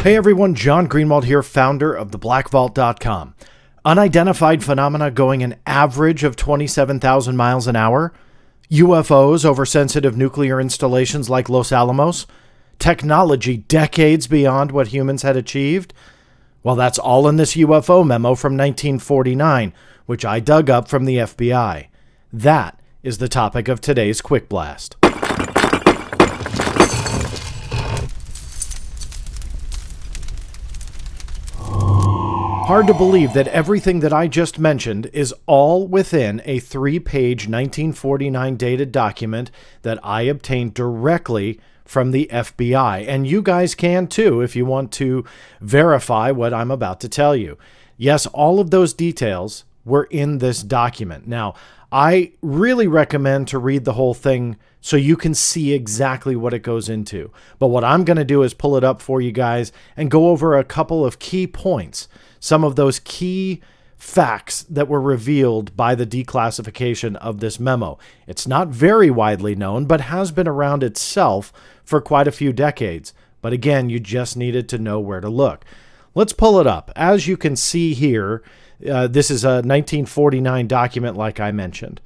Hey everyone, John Greenwald here, founder of theblackvault.com. Unidentified phenomena going an average of 27,000 miles an hour, UFOs over sensitive nuclear installations like Los Alamos, technology decades beyond what humans had achieved. Well, that's all in this UFO memo from 1949, which I dug up from the FBI. That is the topic of today's Quick Blast. Hard to believe that everything that I just mentioned is all within a 3-page 1949 dated document that I obtained directly from the FBI. And you guys can too if you want to verify what I'm about to tell you. Yes, all of those details were in this document. Now, I really recommend to read the whole thing so you can see exactly what it goes into. But what I'm going to do is pull it up for you guys and go over a couple of key points. Some of those key facts that were revealed by the declassification of this memo. It's not very widely known, but has been around itself for quite a few decades. But again, you just needed to know where to look. Let's pull it up. As you can see here, this is a 1949 document like I mentioned.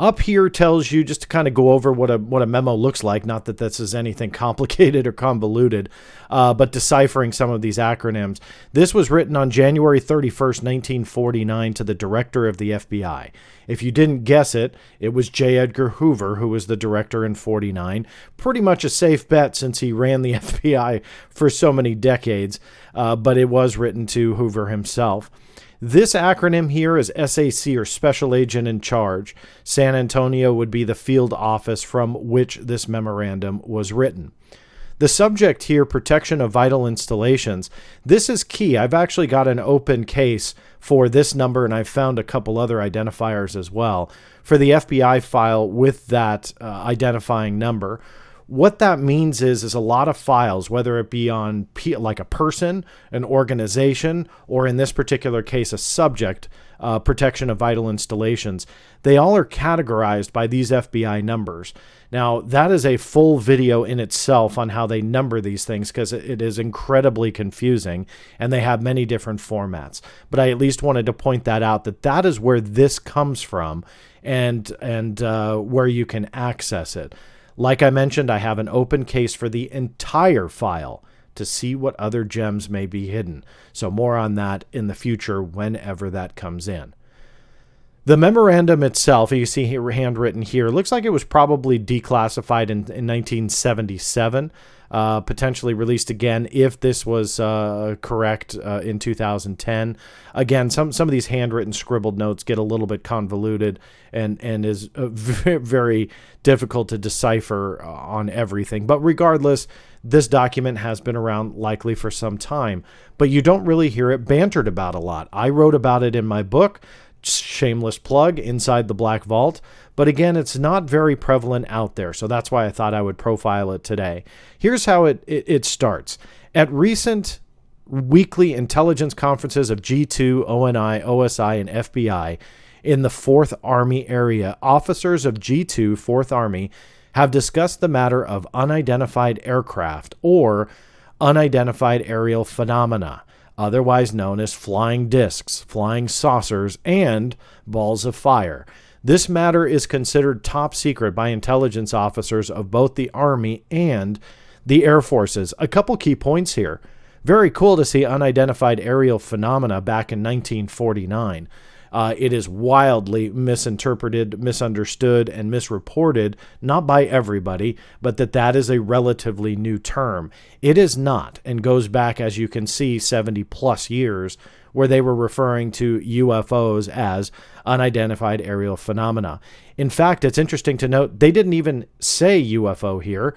Up here tells you, just to kind of go over what a memo looks like, not that this is anything complicated or convoluted, but deciphering some of these acronyms. This was written on January 31st, 1949 to the director of the FBI. If you didn't guess it, it was J. Edgar Hoover, who was the director in 49. Pretty much a safe bet since he ran the FBI for so many decades, but it was written to Hoover himself. This acronym here is SAC, or Special Agent in Charge. San Antonio would be the field office from which this memorandum was written. The subject here, protection of vital installations. This is key. I've actually got an open case for this number, and I've found a couple other identifiers as well for the FBI file with that identifying number. What that means is a lot of files, whether it be on like a person, an organization, or in this particular case, a subject, protection of vital installations, they all are categorized by these FBI numbers. Now, that is a full video in itself on how they number these things, because it is incredibly confusing and they have many different formats. But I at least wanted to point that out, that is where this comes from and where you can access it. Like I mentioned, I have an open case for the entire file to see what other gems may be hidden. So more on that in the future whenever that comes in. The memorandum itself, you see here handwritten here, looks like it was probably declassified in 1977, potentially released again if this was correct in 2010. Again, some of these handwritten scribbled notes get a little bit convoluted and is very difficult to decipher on everything. But regardless, this document has been around likely for some time, but you don't really hear it bantered about a lot. I wrote about it in my book, shameless plug, Inside the Black Vault. But again, it's not very prevalent out there, so that's why I thought I would profile it today. Here's how it starts. At recent weekly intelligence conferences of G2, ONI, OSI, and FBI in the 4th Army area, officers of G2, 4th Army, have discussed the matter of unidentified aircraft or unidentified aerial phenomena, otherwise known as flying discs, flying saucers, and balls of fire. This matter is considered top secret by intelligence officers of both the Army and the Air Forces. A couple key points here. Very cool to see unidentified aerial phenomena back in 1949. It is wildly misinterpreted, misunderstood, and misreported, not by everybody, but that is a relatively new term. It is not, and goes back, as you can see, 70 plus years, where they were referring to UFOs as unidentified aerial phenomena. In fact, it's interesting to note, they didn't even say UFO here.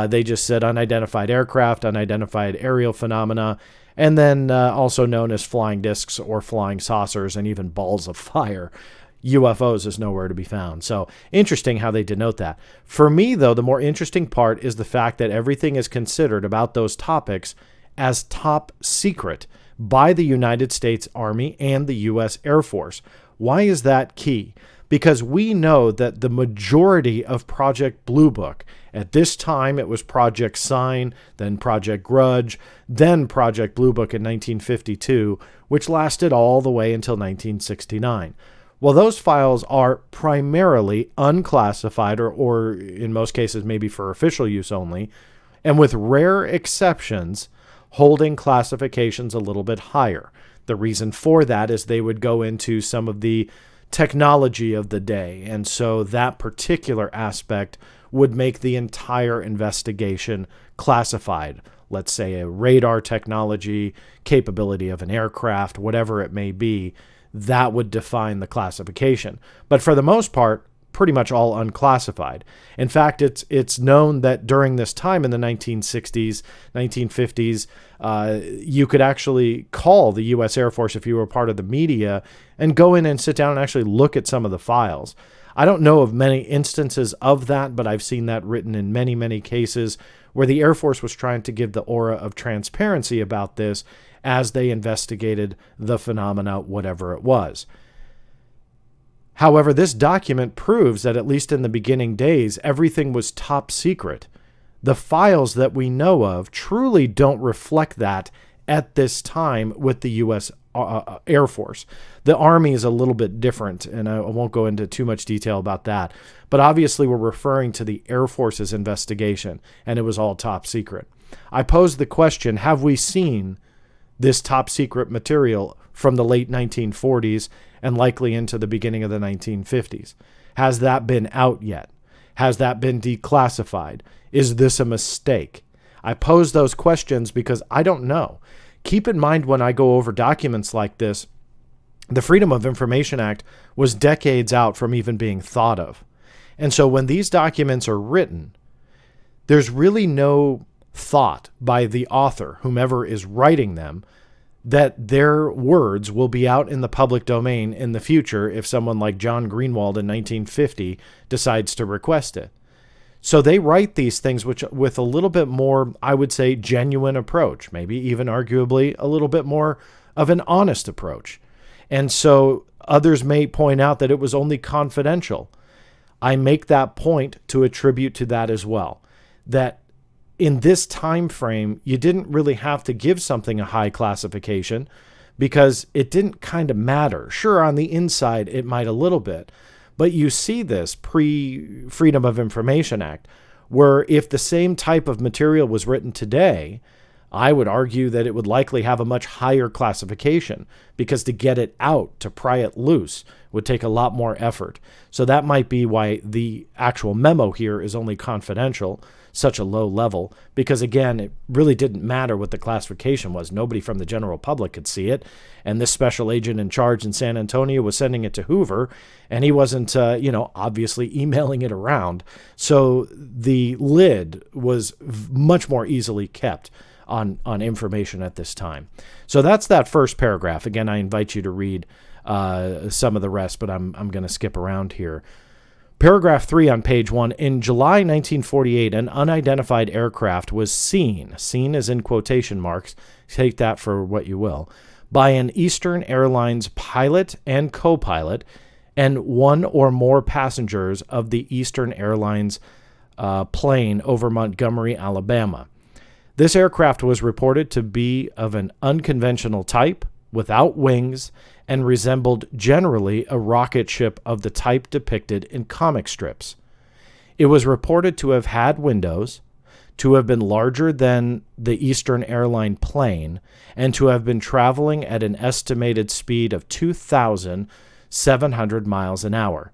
They just said unidentified aircraft, unidentified aerial phenomena, and then also known as flying discs or flying saucers and even balls of fire. UFOs is nowhere to be found. So interesting how they denote that. For me, though, the more interesting part is the fact that everything is considered about those topics as top secret by the United States Army and the U.S. Air Force. Why is that key? because we know that the majority of Project Blue Book, at this time it was Project Sign, then Project Grudge, then Project Blue Book in 1952, which lasted all the way until 1969. Well, those files are primarily unclassified, or in most cases maybe for official use only, and with rare exceptions, holding classifications a little bit higher. The reason for that is they would go into some of the technology of the day, and so that particular aspect would make the entire investigation classified. Let's say a radar technology, capability of an aircraft, whatever it may be, that would define the classification. But for the most part, pretty much all unclassified. In fact, it's known that during this time in the 1960s, 1950s, you could actually call the U.S. Air Force if you were part of the media and go in and sit down and actually look at some of the files. I don't know of many instances of that, but I've seen that written in many, many cases where the Air Force was trying to give the aura of transparency about this as they investigated the phenomena, whatever it was. However, this document proves that at least in the beginning days, everything was top secret. The files that we know of truly don't reflect that at this time with the U.S. Air Force. The Army is a little bit different, and I won't go into too much detail about that. But obviously, we're referring to the Air Force's investigation, and it was all top secret. I posed the question, have we seen this top secret material from the late 1940s and likely into the beginning of the 1950s? Has that been out yet? Has that been declassified? Is this a mistake? I pose those questions because I don't know. Keep in mind when I go over documents like this, the Freedom of Information Act was decades out from even being thought of. And so when these documents are written, there's really no thought by the author, whomever is writing them, that their words will be out in the public domain in the future if someone like John Greenwald in 1950 decides to request it. So they write these things with a little bit more, I would say, genuine approach, maybe even arguably a little bit more of an honest approach. And so others may point out that it was only confidential. I make that point to attribute to that as well, that in this time frame, you didn't really have to give something a high classification because it didn't kind of matter. Sure, on the inside, it might a little bit, but you see this pre-Freedom of Information Act, where if the same type of material was written today, I would argue that it would likely have a much higher classification because to get it out, to pry it loose, would take a lot more effort. So that might be why the actual memo here is only confidential, such a low level, because again, it really didn't matter what the classification was. Nobody from the general public could see it. And this special agent in charge in San Antonio was sending it to Hoover, and he wasn't, obviously emailing it around. So the lid was much more easily kept on information at this time. So that's that first paragraph. Again, I invite you to read some of the rest, but I'm going to skip around here. Paragraph 3 on page 1. In July 1948, an unidentified aircraft was seen as in quotation marks, take that for what you will, by an Eastern Airlines pilot and co-pilot and one or more passengers of the Eastern Airlines plane over Montgomery, Alabama. This aircraft was reported to be of an unconventional type, without wings, and resembled generally a rocket ship of the type depicted in comic strips. It was reported to have had windows, to have been larger than the Eastern Airline plane, and to have been traveling at an estimated speed of 2,700 miles an hour.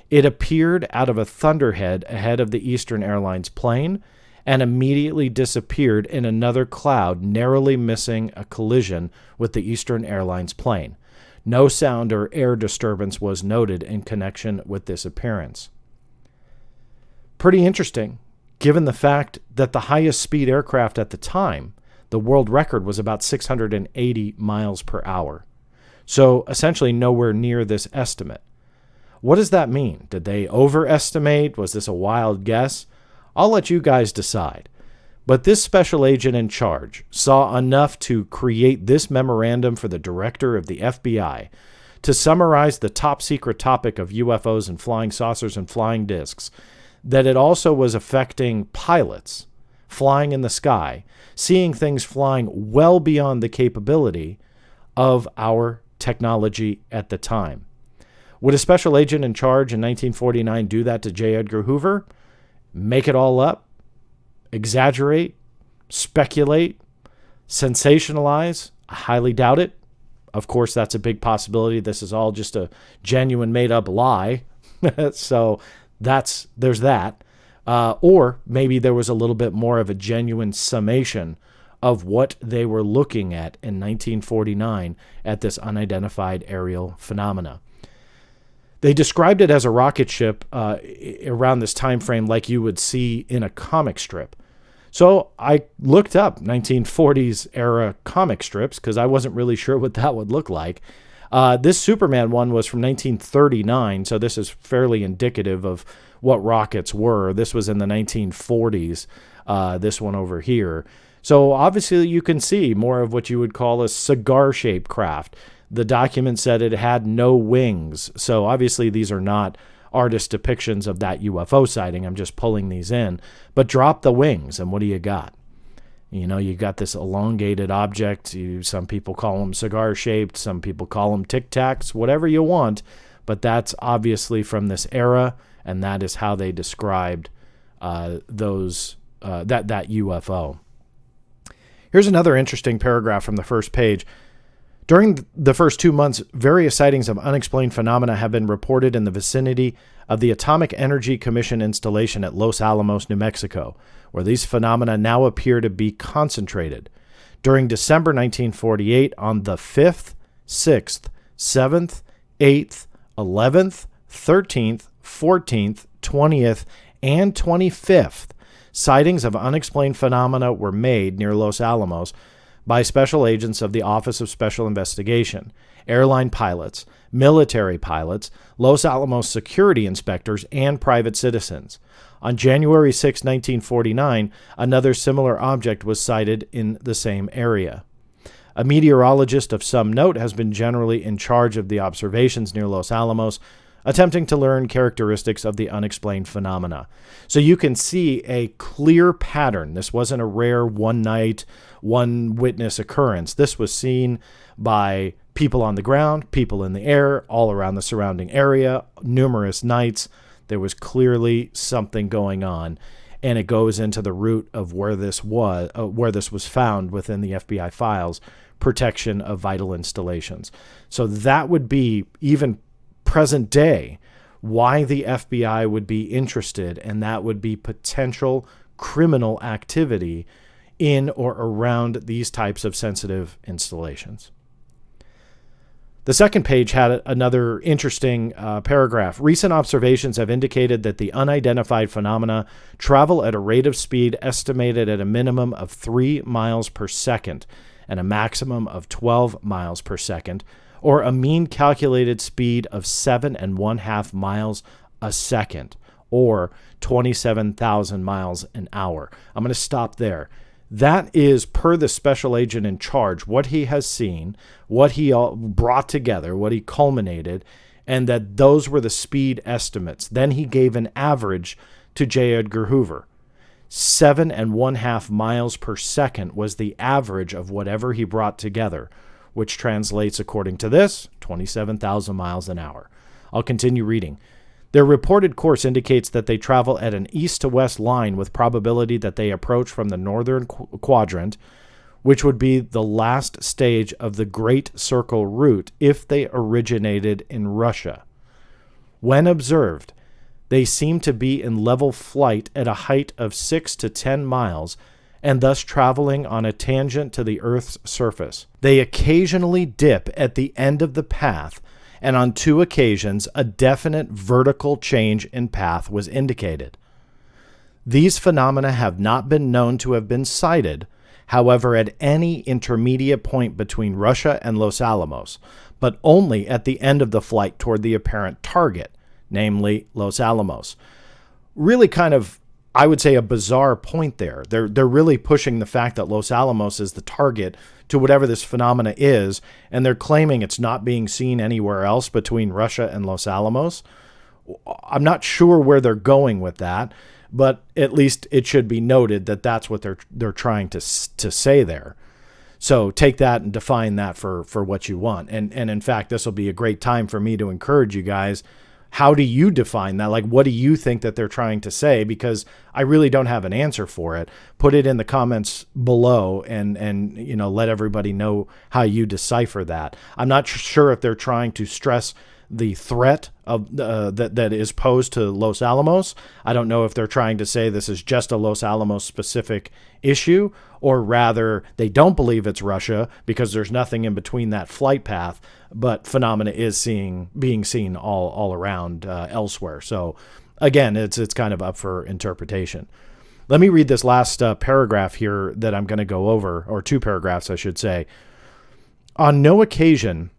It appeared out of a thunderhead ahead of the Eastern Airlines plane and immediately disappeared in another cloud, narrowly missing a collision with the Eastern Airlines plane. No sound or air disturbance was noted in connection with this appearance. Pretty interesting, given the fact that the highest speed aircraft at the time, the world record was about 680 miles per hour. So essentially nowhere near this estimate. What does that mean? Did they overestimate? Was this a wild guess? I'll let you guys decide. But this special agent in charge saw enough to create this memorandum for the director of the FBI To summarize the top secret topic of UFOs and flying saucers and flying discs, that it also was affecting pilots flying in the sky, seeing things flying well beyond the capability of our technology at the time. Would a special agent in charge in 1949 do that to J. Edgar Hoover? Make it all up? Exaggerate? Speculate? Sensationalize? I highly doubt it. Of course, that's a big possibility. This is all just a genuine made-up lie. So there's that. Or maybe there was a little bit more of a genuine summation of what they were looking at in 1949 at this unidentified aerial phenomena. They described it as a rocket ship around this time frame like you would see in a comic strip. So I looked up 1940s era comic strips because I wasn't really sure what that would look like. This Superman one was from 1939, so this is fairly indicative of what rockets were. This was in the 1940s, this one over here. So obviously you can see more of what you would call a cigar-shaped craft. The document said it had no wings, so obviously these are not artist depictions of that UFO sighting. I'm just pulling these in. But drop the wings, and what do you got? You know, you got this elongated object. Some people call them cigar-shaped. Some people call them tic-tacs, whatever you want. But that's obviously from this era, and that is how they described that UFO. Here's another interesting paragraph from the first page. During the first 2 months, various sightings of unexplained phenomena have been reported in the vicinity of the Atomic Energy Commission installation at Los Alamos, New Mexico, where these phenomena now appear to be concentrated. During December 1948, on the 5th, 6th, 7th, 8th, 11th, 13th, 14th, 20th, and 25th, sightings of unexplained phenomena were made near Los Alamos by special agents of the Office of Special Investigation, airline pilots, military pilots, Los Alamos security inspectors, and private citizens. On January 6, 1949, another similar object was sighted in the same area. A meteorologist of some note has been generally in charge of the observations near Los Alamos, attempting to learn characteristics of the unexplained phenomena. So you can see a clear pattern. This wasn't a rare one night, one witness occurrence. This was seen by people on the ground, people in the air, all around the surrounding area, numerous nights. There was clearly something going on, and it goes into the root of where this was found within the FBI files, protection of vital installations. So that would be, even present day, why the FBI would be interested, and that would be potential criminal activity in or around these types of sensitive installations. The second page had another interesting paragraph. Recent observations have indicated that the unidentified phenomena travel at a rate of speed estimated at a minimum of 3 miles per second and a maximum of 12 miles per second, or a mean calculated speed of 7.5 miles a second, or 27,000 miles an hour. I'm going to stop there. That is, per the special agent in charge, what he has seen, what he brought together, what he culminated, and that those were the speed estimates. Then he gave an average to J. Edgar Hoover. 7.5 miles per second was the average of whatever he brought together, which translates, according to this, 27,000 miles an hour. I'll continue reading. Their reported course indicates that they travel at an east to west line with probability that they approach from the northern quadrant, which would be the last stage of the Great Circle route if they originated in Russia. When observed, they seem to be in level flight at a height of 6 to 10 miles and thus traveling on a tangent to the Earth's surface. They occasionally dip at the end of the path, and on 2 occasions a definite vertical change in path was indicated. These phenomena have not been known to have been sighted, however, at any intermediate point between Russia and Los Alamos, but only at the end of the flight toward the apparent target, namely Los Alamos. Really kind of I would say, a bizarre point there. They're really pushing the fact that Los Alamos is the target to whatever this phenomena is, and they're claiming it's not being seen anywhere else between Russia and Los Alamos. I'm not sure where they're going with that, but at least it should be noted that that's what they're trying to say there. So take that and define that for what you want. And in fact, this will be a great time for me to encourage you guys. How do you define that? Like, what do you think that they're trying to say? Because I really don't have an answer for it. Put it in the comments below and you know, let everybody know how you decipher that. I'm not sure if they're trying to stress the threat of that is posed to Los Alamos. I don't know if they're trying to say this is just a Los Alamos specific issue, or rather they don't believe it's Russia because there's nothing in between that flight path, but phenomena is being seen all around elsewhere. So again, it's kind of up for interpretation. Let me read this last paragraph here that I'm going to go over, or two paragraphs, I should say. On no occasion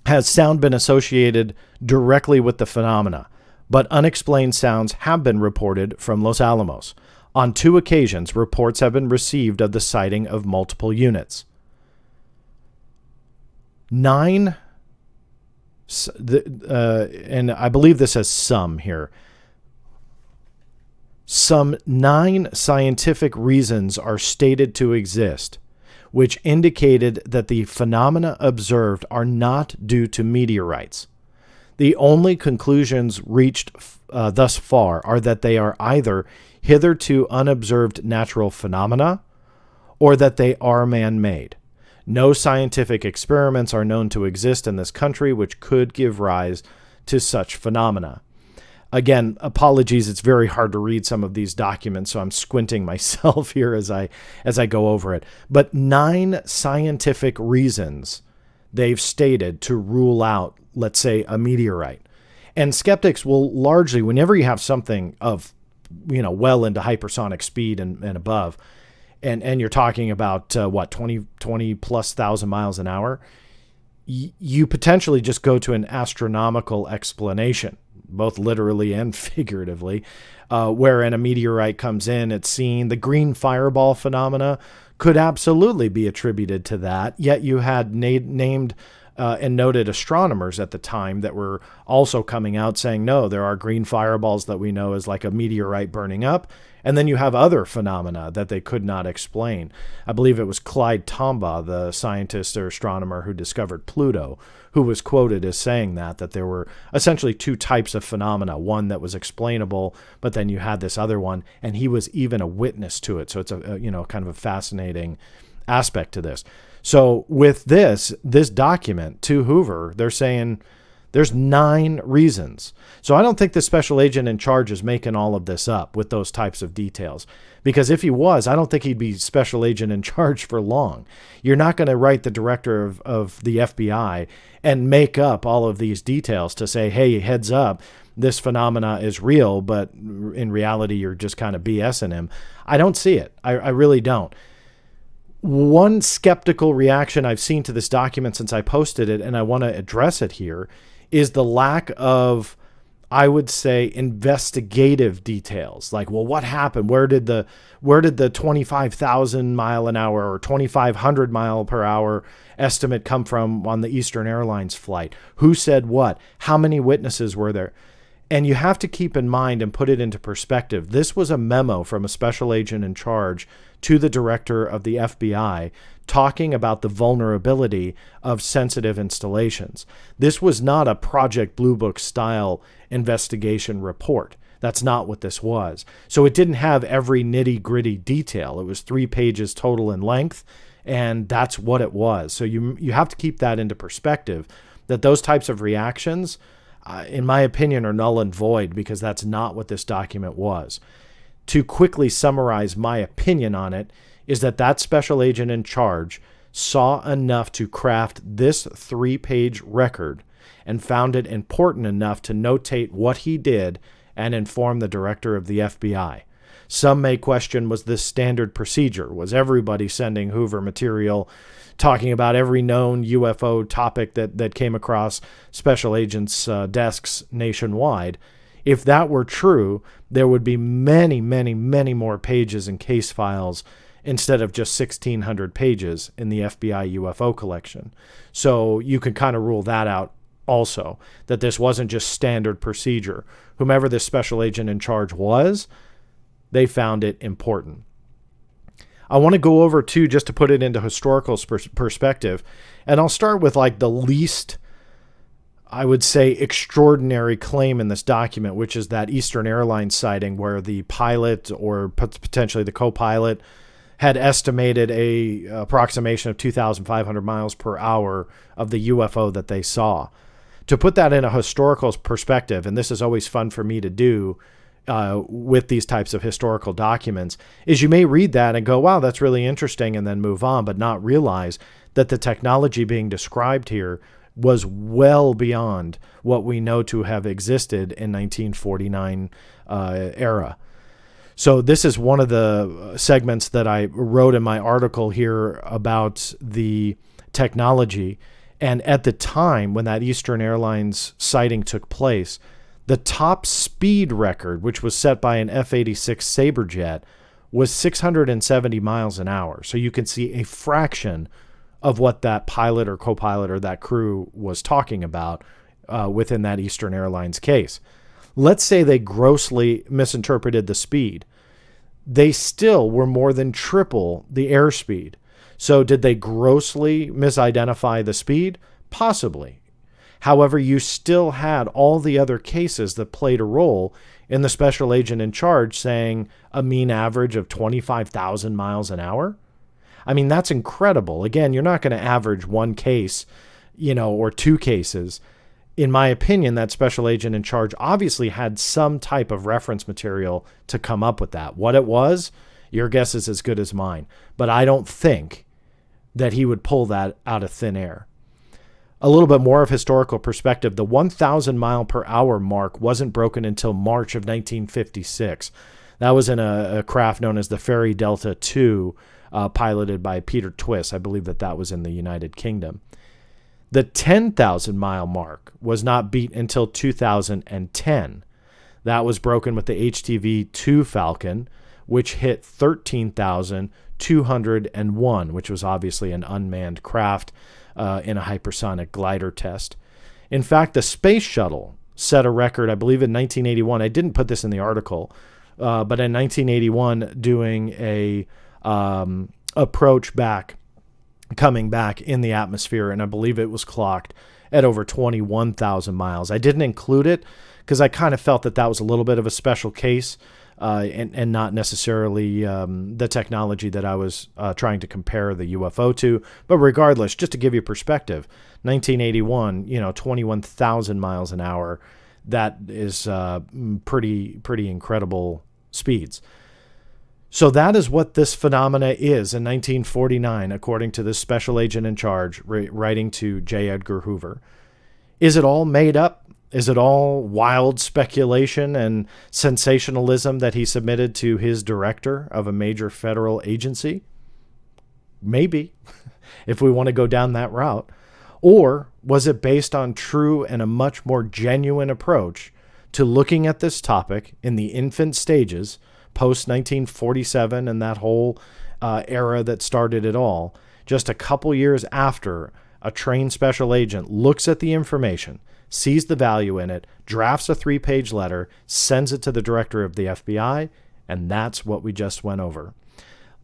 has sound been associated directly with the phenomena, but unexplained sounds have been reported from Los Alamos. On 2 occasions, reports have been received of the sighting of multiple units. 9, and I believe this has some here. Some 9 scientific reasons are stated to exist, which indicated that the phenomena observed are not due to meteorites. The only conclusions reached thus far are that they are either hitherto unobserved natural phenomena or that they are man-made. No scientific experiments are known to exist in this country which could give rise to such phenomena. Again, apologies, it's very hard to read some of these documents, so I'm squinting myself here as I go over it. But 9 scientific reasons they've stated to rule out, let's say, a meteorite. And skeptics will largely, whenever you have something of, you know, well into hypersonic speed and above, and you're talking about, 20 plus thousand miles an hour, you potentially just go to an astronomical explanation, both literally and figuratively, wherein a meteorite comes in, it's seen. The green fireball phenomena could absolutely be attributed to that, yet you had named and noted astronomers at the time that were also coming out saying, no, there are green fireballs that we know is like a meteorite burning up. And then you have other phenomena that they could not explain. I believe it was Clyde Tombaugh, the scientist or astronomer who discovered Pluto, who was quoted as saying that there were essentially 2 types of phenomena, one that was explainable, but then you had this other one, and he was even a witness to it. So it's a kind of a fascinating aspect to this. So with this document to Hoover, they're saying there's 9 reasons. So I don't think the special agent in charge is making all of this up with those types of details. Because if he was, I don't think he'd be special agent in charge for long. You're not going to write the director of the FBI and make up all of these details to say, hey, heads up, this phenomena is real, but in reality, you're just kind of BSing him. I don't see it. I really don't. One skeptical reaction I've seen to this document since I posted it, and I want to address it here, is the lack of, I would say, investigative details. Like, well, what happened? Where did the 25,000 mile an hour or 2,500 mile per hour estimate come from on the Eastern Airlines flight? Who said what? How many witnesses were there? And you have to keep in mind and put it into perspective. This was a memo from a special agent in charge to the director of the FBI talking about the vulnerability of sensitive installations. This was not a Project Blue Book style investigation report. That's not what this was. So it didn't have every nitty-gritty detail. It was 3 pages total in length, and that's what it was. So you have to keep that into perspective, that those types of reactions, in my opinion, are null and void, because that's not what this document was. To quickly summarize my opinion on it is that special agent in charge saw enough to craft this 3-page record and found it important enough to notate what he did and inform the director of the FBI. Some may question, was this standard procedure? Was everybody sending Hoover material talking about every known UFO topic that came across special agents' desks nationwide? If that were true, there would be many, many, many more pages and case files instead of just 1,600 pages in the FBI UFO collection. So you can kind of rule that out also, that this wasn't just standard procedure. Whomever this special agent in charge was, they found it important. I want to go over, too, just to put it into historical perspective, and I'll start with like the least, I would say, extraordinary claim in this document, which is that Eastern Airlines sighting where the pilot or potentially the co-pilot had estimated a approximation of 2,500 miles per hour of the UFO that they saw. To put that in a historical perspective, and this is always fun for me to do with these types of historical documents, is you may read that and go, wow, that's really interesting, and then move on, but not realize that the technology being described here was well beyond what we know to have existed in 1949 era. So this is one of the segments that I wrote in my article here about the technology. And at the time when that Eastern Airlines sighting took place, the top speed record, which was set by an F-86 Saberjet, was 670 miles an hour. So you can see a fraction of what that pilot or co-pilot or that crew was talking about within that Eastern Airlines case. Let's say they grossly misinterpreted the speed. They still were more than triple the airspeed. So did they grossly misidentify the speed? Possibly. However, you still had all the other cases that played a role in the special agent in charge saying a mean average of 25,000 miles an hour. I mean, that's incredible. Again, you're not going to average one case, or two cases. In my opinion, that special agent in charge obviously had some type of reference material to come up with that. What it was, your guess is as good as mine. But I don't think that he would pull that out of thin air. A little bit more of historical perspective, the 1,000 mile per hour mark wasn't broken until March of 1956. That was in a craft known as the Ferry Delta II, piloted by Peter Twiss. I believe that was in the United Kingdom. The 10,000 mile mark was not beat until 2010. That was broken with the HTV-2 Falcon, which hit 13,201, which was obviously an unmanned craft in a hypersonic glider test. In fact, the space shuttle set a record, I believe, in 1981. I didn't put this in the article, but in 1981, doing a approach back, coming back in the atmosphere, and I believe it was clocked at over 21,000 miles. I didn't include it because I kind of felt that was a little bit of a special case and not necessarily the technology that I was trying to compare the UFO to. But regardless, just to give you perspective, 1981, 21,000 miles an hour, that is pretty incredible speeds. So that is what this phenomena is in 1949, according to this special agent in charge writing to J. Edgar Hoover. Is it all made up? Is it all wild speculation and sensationalism that he submitted to his director of a major federal agency? Maybe, if we want to go down that route. Or was it based on true and a much more genuine approach to looking at this topic in the infant stages, post-1947 and that whole era that started it all, just a couple years after a trained special agent looks at the information, sees the value in it, drafts a 3-page letter, sends it to the director of the FBI, and that's what we just went over.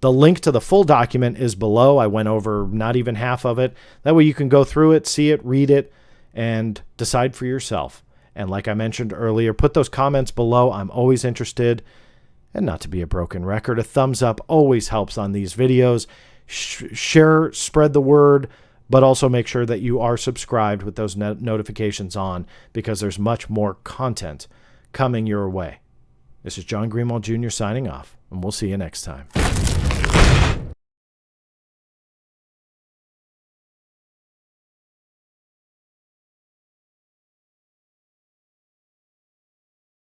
The link to the full document is below. I went over not even half of it. That way you can go through it, see it, read it, and decide for yourself. And like I mentioned earlier, put those comments below. I'm always interested. And not to be a broken record, a thumbs up always helps on these videos. Share, spread the word, but also make sure that you are subscribed with those notifications on, because there's much more content coming your way. This is John Greenwald Jr. signing off, and we'll see you next time.